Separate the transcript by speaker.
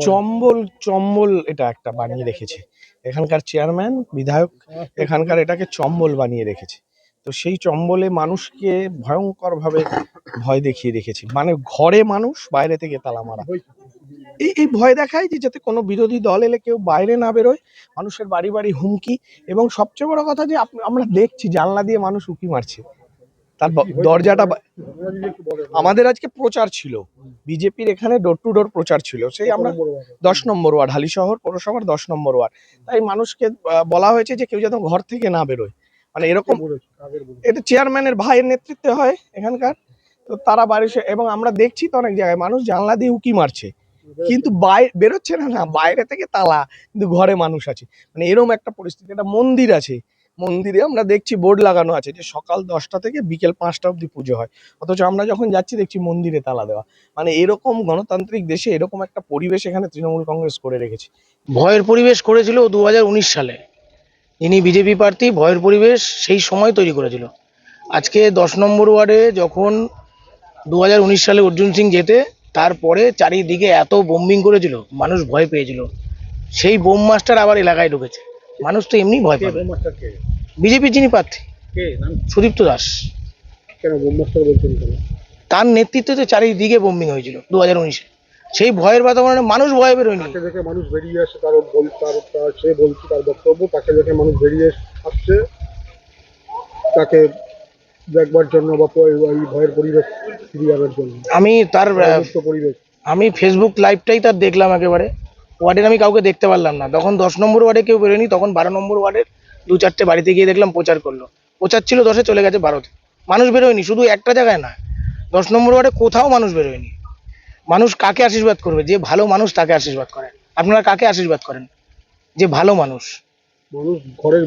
Speaker 1: চম্বল চম্বল এটা একটা বানিয়ে রেখেছে এখানকার চেয়ারম্যান বিধায়ক, এখানকার এটাকে চম্বল বানিয়ে রেখেছে। তো সেই চম্বলে মানুষকে ভয়ঙ্কর ভাবে ভয় দেখিয়ে রেখেছে, মানে ঘরে মানুষ, বাইরে থেকে তালা মারা। এই ভয় দেখায় যে যাতে কোনো বিরোধী দল এলে কেউ বাইরে না বেরোয়, মানুষের বাড়ি বাড়ি হুমকি। এবং সবচেয়ে বড় কথা যে আমরা দেখছি জানলা দিয়ে মানুষ উঁকি মারছে, তার দরজাটা আমাদের আজকে প্রচার ছিল, বিজেপির এখানে ডোর টু ডোর প্রচার ছিল, সেই আমরা 10 নম্বর ওয়ার্ড, হালিশহর পৌরসভার 10 নম্বর ওয়ার্ড। তাই মানুষকে বলা হয়েছে যে কেউ যেন ঘর থেকে না বেরোয়, মানে এরকম। এটা চেয়ারম্যানের ভাইয়ের নেতৃত্বে হয় এখানকার। তো তারা বাড়ি, এবং আমরা দেখছি তো অনেক জায়গায় মানুষ জানলা দিয়ে উঁকি মারছে, কিন্তু বেরোচ্ছে না, বাইরে থেকে তালা, কিন্তু ঘরে মানুষ আছে। মানে এরকম একটা পরিস্থিতি। একটা মন্দির আছে, মন্দিরে আমরা দেখছি বোর্ড লাগানো আছে যে সকাল 10টা থেকে বিকেল 5টা অবধি পুজো হয়, অথচ আমরা যখন যাচ্ছি দেখছি মন্দিরে তালা দেওয়া। মানে এরকম গণতান্ত্রিক দেশে এরকম একটা পরিবেশ এখানে তৃণমূল কংগ্রেস করে রেখেছে।
Speaker 2: ভয়ের পরিবেশ করেছিল 2019 সালে, ইনি বিজেপি প্রার্থী ভয়ের পরিবেশ সেই সময় তৈরি করেছিল। আজকে 10 নম্বর ওয়ার্ডে যখন 2019 সালে অর্জুন সিং জেতে, তারপরে চারিদিকে এত বোম্বিং করেছিল, মানুষ ভয় পেয়েছিল। সেই বোম মাস্টার আবার এলাকায় ঢুকেছে, মানুষ তো এমনি ভয় পাবে। বিজেপি যিনি প্রার্থী সুদীপ্ত দাস, তার নেতৃত্বে তো চারিদিকে বোম্বিং হয়েছিল 2019-এ। সেই ভয়ের বাতাবরণে মানুষ ভয় বেরোয়নি।
Speaker 3: তাকে দেখে মানুষ বেরিয়ে আসে, সে বলছে তার বক্তব্য, তাকে দেখে মানুষ বেরিয়ে আসছে তাকে দেখবার জন্য বা এই ভয়ের পরিবেশ ফিরিয়ে আনার জন্য।
Speaker 2: আমি ফেসবুক লাইভটাই তার দেখলাম একেবারে। ওয়ার্ডের আমি কাউকে দেখতে পারলাম না, তখন 10 নম্বর ওয়ার্ডে কেউ বেরোয়নি, তখন 12 নম্বর ওয়ার্ডের 2-4টে বাড়িতে গিয়ে দেখলাম প্রচার করলো। প্রচার ছিল 10-এ, চলে গেছে 12-তে। মানুষ বেরোয়নি, শুধু একটা জায়গায় না, 10 নম্বর ওয়ার্ডে কোথাও মানুষ বেরোয়নি। মানুষ কাকে আশীর্বাদ করবে? যে ভালো মানুষ তাকে আশীর্বাদ করেন। আপনারা কাকে আশীর্বাদ করেন? যে ভালো মানুষ।
Speaker 3: ঘরের